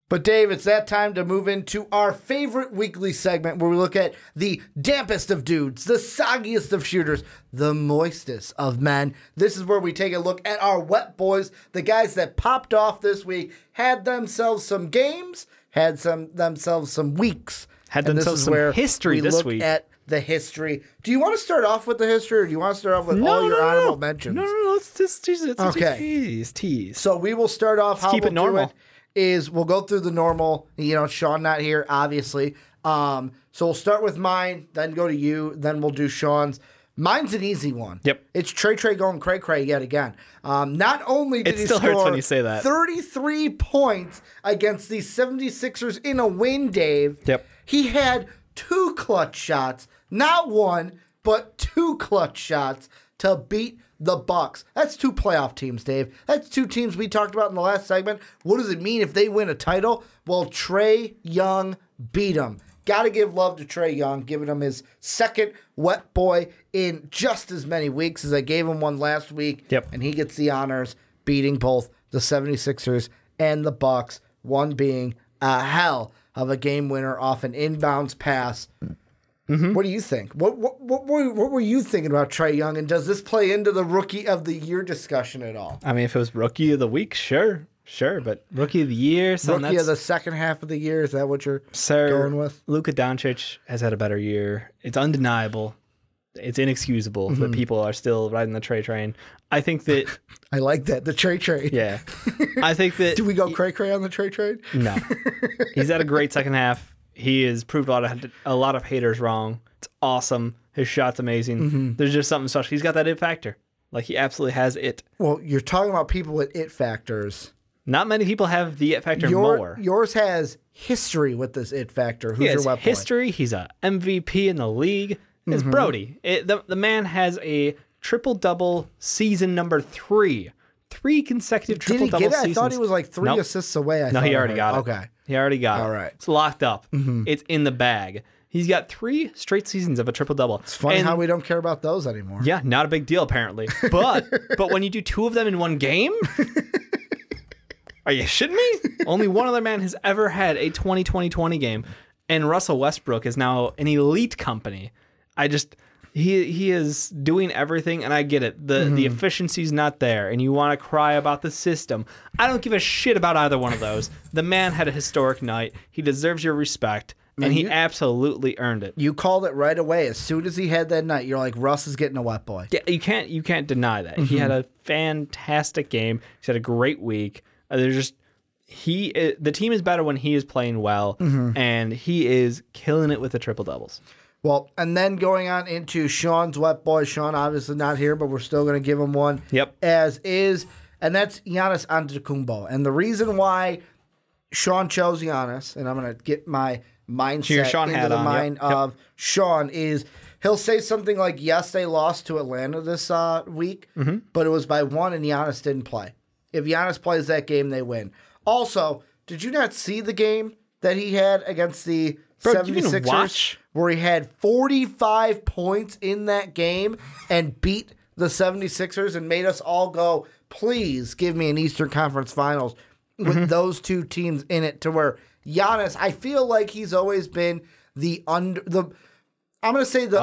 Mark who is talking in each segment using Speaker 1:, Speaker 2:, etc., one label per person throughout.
Speaker 1: But Dave, it's that time to move into our favorite weekly segment where we look at the dampest of dudes, the soggiest of shooters, the moistest of men. This is where we take a look at our wet boys, the guys that popped off this week, had themselves some games, had themselves some weeks.
Speaker 2: Had themselves some history this week.
Speaker 1: At the history. Do you want to start off with the history, or do you want to start off with all your honorable mentions?
Speaker 2: No, let's just tease.
Speaker 1: So we will start off.
Speaker 2: Let's keep it normal.
Speaker 1: We'll go through the normal. Shawn not here, obviously. So we'll start with mine, then go to you, then we'll do Shawn's. Mine's an easy one.
Speaker 2: Yep.
Speaker 1: It's Trey going cray yet again. Not only did he
Speaker 2: still hurts
Speaker 1: score
Speaker 2: when you say that.
Speaker 1: 33 points against the 76ers in a win, Dave.
Speaker 2: Yep.
Speaker 1: He had 2 clutch shots, not one, but 2 clutch shots to beat the Bucks. That's 2 playoff teams, Dave. That's 2 teams we talked about in the last segment. What does it mean if they win a title? Well, Trey Young beat them. Got to give love to Trey Young, giving him his second wet boy in just as many weeks as I gave him one last week.
Speaker 2: Yep.
Speaker 1: And he gets the honors, beating both the 76ers and the Bucks, one being a hell of a game winner off an inbounds pass. Mm-hmm. What do you think? What were you thinking about Trey Young, and does this play into the Rookie of the Year discussion at all?
Speaker 2: I mean, if it was Rookie of the Week, sure, but Rookie of the Year,
Speaker 1: Rookie of the second half of the year, is that what you're going with?
Speaker 2: Luka Doncic has had a better year. It's undeniable. It's inexcusable that people are still riding the Trey train. I think that
Speaker 1: I like that, the Trey train.
Speaker 2: Yeah, I think that.
Speaker 1: Do we go cray on the Trey train?
Speaker 2: No, he's had a great second half. He has proved a lot of haters wrong. It's awesome. His shot's amazing. Mm-hmm. There's just something special. He's got that it factor. Like, he absolutely has it.
Speaker 1: Well, you're talking about people with it factors.
Speaker 2: Not many people have the it factor more.
Speaker 1: Yours has history with this it factor. Who's your wet boy?
Speaker 2: History. He's a MVP in the league. It's Brody. The man has a triple-double season number 3. 3 consecutive triple-double seasons.
Speaker 1: Did he get it? I thought he was like 3 assists away.
Speaker 2: No, he already got it.
Speaker 1: Okay.
Speaker 2: He already got it.
Speaker 1: All right.
Speaker 2: It's locked up. Mm-hmm. It's in the bag. He's got 3 straight seasons of a triple-double.
Speaker 1: It's funny how we don't care about those anymore.
Speaker 2: Yeah, not a big deal, apparently. But when you do 2 of them in one game, are you shitting me? Only one other man has ever had a 20-20-20 game, and Russell Westbrook is now an elite company. He is doing everything, and I get it. The efficiency's not there, and you want to cry about the system. I don't give a shit about either one of those. The man had a historic night. He deserves your respect, and he absolutely earned it.
Speaker 1: You called it right away. As soon as he had that night, you're like, Russ is getting a wet boy.
Speaker 2: Yeah, you can't deny that. He had a fantastic game. He's had a great week. The team is better when he is playing well, and he is killing it with the triple doubles.
Speaker 1: Well, and then going on into Shawn's wet boy. Shawn obviously not here, but we're still going to give him one.
Speaker 2: Yep.
Speaker 1: As is, and that's Giannis Antetokounmpo. And the reason why Shawn chose Giannis, and I'm going to get my mindset into the mind of Shawn, is he'll say something like, yes, they lost to Atlanta this week, but it was by 1 and Giannis didn't play. If Giannis plays that game, they win. Also, did you not see the game that he had against the 76ers, where he had 45 points in that game and beat the 76ers and made us all go, please give me an Eastern Conference Finals with those 2 teams in it, to where Giannis, I feel like he's always been underrated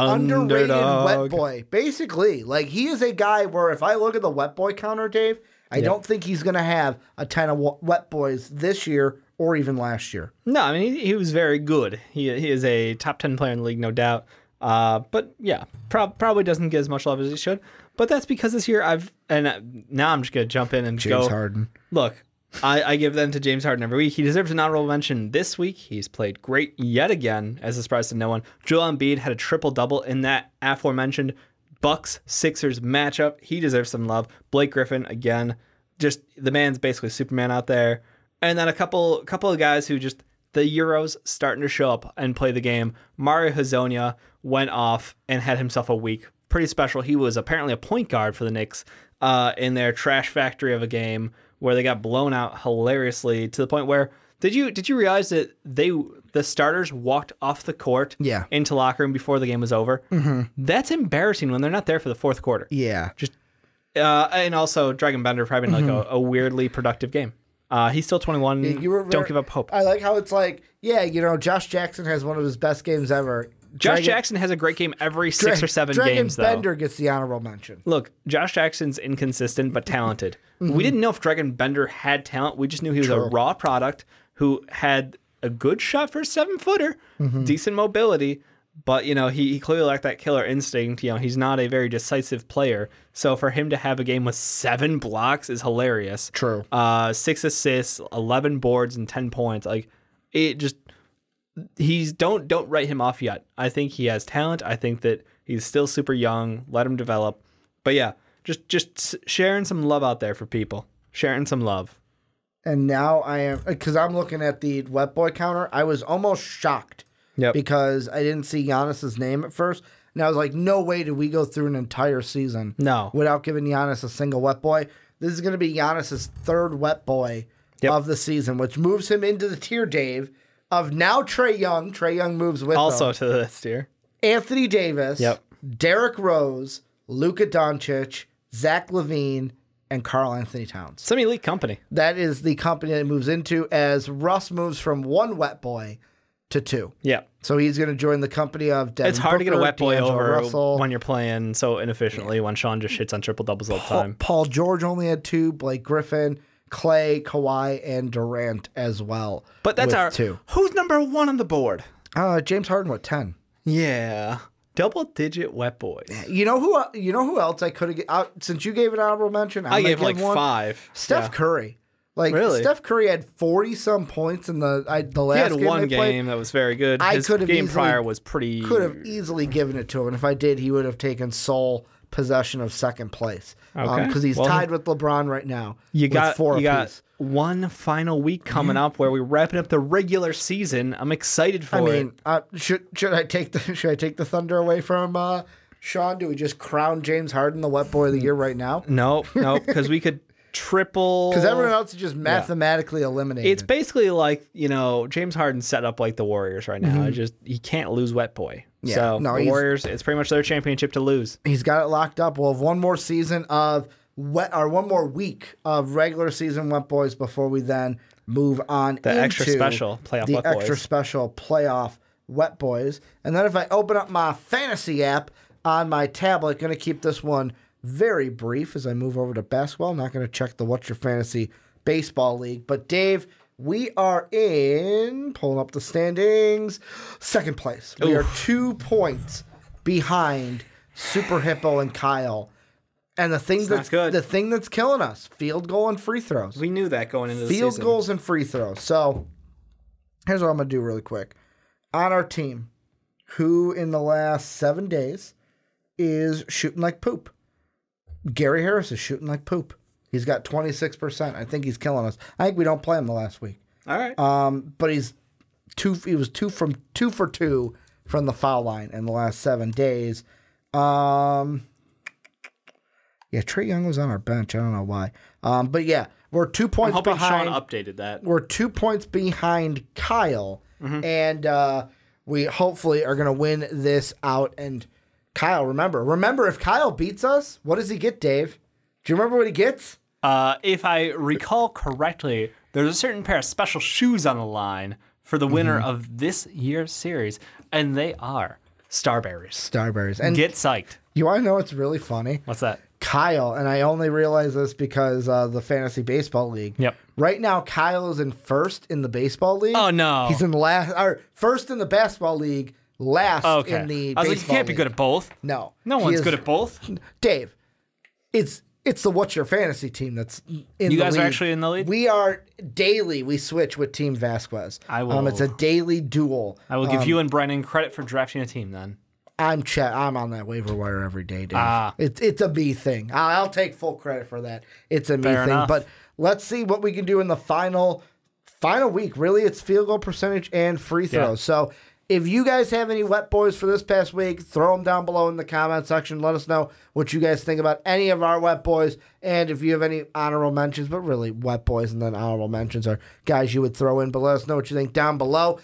Speaker 1: wet boy. Basically, like, he is a guy where if I look at the wet boy counter, Dave, I don't think he's going to have a ton of wet boys this year or even last year.
Speaker 2: No, I mean, he was very good. He is a top 10 player in the league, no doubt. But yeah, probably doesn't get as much love as he should. But that's because this year now I'm just going to jump in and
Speaker 1: James Harden.
Speaker 2: Look, I give them to James Harden every week. He deserves an honorable mention this week. He's played great yet again, as a surprise to no one. Joel Embiid had a triple-double in that aforementioned Bucks-Sixers matchup. He deserves some love. Blake Griffin, again, just the man's basically Superman out there. And then a couple of guys who just, the Euros starting to show up and play the game. Mario Hezonja went off and had himself a week. Pretty special. He was apparently a point guard for the Knicks in their trash factory of a game where they got blown out hilariously to the point where, did you realize that the starters walked off the court into locker room before the game was over? Mm-hmm. That's embarrassing when they're not there for the fourth quarter.
Speaker 1: Yeah.
Speaker 2: And also Dragon Bender for having like a weirdly productive game. He's still 21. Don't give up hope.
Speaker 1: I like how it's like, yeah, Josh Jackson has one of his best games ever.
Speaker 2: Josh Jackson has a great game every 6 or 7 games, though.
Speaker 1: Bender gets the honorable mention.
Speaker 2: Look, Josh Jackson's inconsistent but talented. We didn't know if Dragon Bender had talent. We just knew he was a raw product who had a good shot for a 7-footer, decent mobility, but, he clearly lacked that killer instinct. He's not a very decisive player. So for him to have a game with 7 blocks is hilarious.
Speaker 1: True.
Speaker 2: 6 assists, 11 boards, and 10 points. Like, it just... don't write him off yet. I think he has talent. I think that he's still super young. Let him develop. But yeah, just sharing some love out there for people. Sharing some love.
Speaker 1: And now I am, because I'm looking at the Wet Boy counter. I was almost shocked because I didn't see Giannis's name at first. And I was like, no way did we go through an entire season without giving Giannis a single Wet Boy. This is going to be Giannis's 3rd Wet Boy of the season, which moves him into the tier, Dave, of now Trey Young. Trey Young moves with
Speaker 2: also to this tier.
Speaker 1: Anthony Davis, Derrick Rose, Luka Doncic, Zach LaVine, and Karl Anthony Towns.
Speaker 2: Some elite company.
Speaker 1: That is the company that it moves into as Russ moves from 1 Wet Boy to 2.
Speaker 2: Yeah.
Speaker 1: So he's going to join the company of Devin
Speaker 2: It's hard
Speaker 1: Booker,
Speaker 2: to get a Wet Boy over
Speaker 1: Russell.
Speaker 2: When you're playing so inefficiently when Shawn just hits on triple-doubles all the time.
Speaker 1: Paul George only had 2, Blake Griffin, Clay, Kawhi, and Durant as well.
Speaker 2: But that's our
Speaker 1: 2.
Speaker 2: Who's number 1 on the board?
Speaker 1: James Harden with 10.
Speaker 2: Yeah, double-digit Wet Boys.
Speaker 1: You know who else I could have out since you gave an honorable mention.
Speaker 2: I gave like 5.
Speaker 1: Steph Curry. Like
Speaker 2: really?
Speaker 1: Steph Curry had 40-some points in the last game.
Speaker 2: He had one game that was very good. His game prior was pretty.
Speaker 1: Could have easily given it to him, and if I did, he would have taken sole possession of 2nd place.
Speaker 2: Okay.
Speaker 1: Because he's tied with LeBron right now.
Speaker 2: You got
Speaker 1: 4
Speaker 2: got one final week coming up where we're wrapping up the regular season. I'm excited for it.
Speaker 1: Should I take the thunder away from Shawn? Do we just crown James Harden the Wet Boy of the Year right now?
Speaker 2: No, because we could triple.
Speaker 1: Because everyone else is just mathematically eliminated.
Speaker 2: It's basically like James Harden set up like the Warriors right now. He can't lose Wet Boy.
Speaker 1: Yeah,
Speaker 2: so the Warriors, it's pretty much their championship to lose.
Speaker 1: He's got it locked up. We'll have one more season of one more week of regular season Wet Boys before we then move on
Speaker 2: the extra special playoff Wet Boys.
Speaker 1: The extra special playoff Wet Boys. And then if I open up my fantasy app on my tablet, going to keep this one very brief as I move over to basketball. I'm not going to check the What's Your Fantasy Baseball League. But Dave, we are pulling up the standings, 2nd place. We are 2 points behind Super Hippo and Kyle. And the thing that's killing us, field goal and free throws.
Speaker 2: We knew that going into the season.
Speaker 1: Field goals and free throws. So here's what I'm going to do really quick. On our team, who in the last 7 days is shooting like poop? Gary Harris is shooting like poop. He's got 26%. I think he's killing us. I think we don't play him the last week.
Speaker 2: All right.
Speaker 1: But he was 2 for 2 from the foul line in the last 7 days. Yeah, Trey Young was on our bench. I don't know why. But yeah, we're 2 points behind.
Speaker 2: Shawn updated that.
Speaker 1: We're 2 points behind Kyle, and we hopefully are going to win this out. And Kyle, remember, if Kyle beats us, what does he get, Dave? Do you remember what he gets?
Speaker 2: If I recall correctly, there's a certain pair of special shoes on the line for the winner of this year's series, and they are Starberries.
Speaker 1: Starberries. And
Speaker 2: get psyched.
Speaker 1: You want to know what's really funny?
Speaker 2: What's that?
Speaker 1: Kyle, and I only realize this because the Fantasy Baseball League.
Speaker 2: Yep.
Speaker 1: Right now, Kyle is in 1st in the Baseball League.
Speaker 2: Oh, no.
Speaker 1: He's in first in the Basketball League, last in the Baseball League.
Speaker 2: I was like, you can't be good at both.
Speaker 1: No.
Speaker 2: No one's good at both.
Speaker 1: Dave, it's the What's Your Fantasy team that's in the league.
Speaker 2: You guys are actually in the league?
Speaker 1: We are daily. We switch with Team Vasquez.
Speaker 2: I will.
Speaker 1: It's a daily duel.
Speaker 2: I will give you and Brennan credit for drafting a team then.
Speaker 1: I'm on that waiver wire every day, Dave. It's a me thing. I'll take full credit for that. It's a me
Speaker 2: Fair
Speaker 1: thing.
Speaker 2: enough.
Speaker 1: But let's see what we can do in the final week. Really, it's field goal percentage and free throws.
Speaker 2: Yeah.
Speaker 1: So if you guys have any Wet Boys for this past week, throw them down below in the comment section. Let us know what you guys think about any of our Wet Boys. And if you have any honorable mentions, but really Wet Boys and then honorable mentions are guys you would throw in. But let us know what you think down below.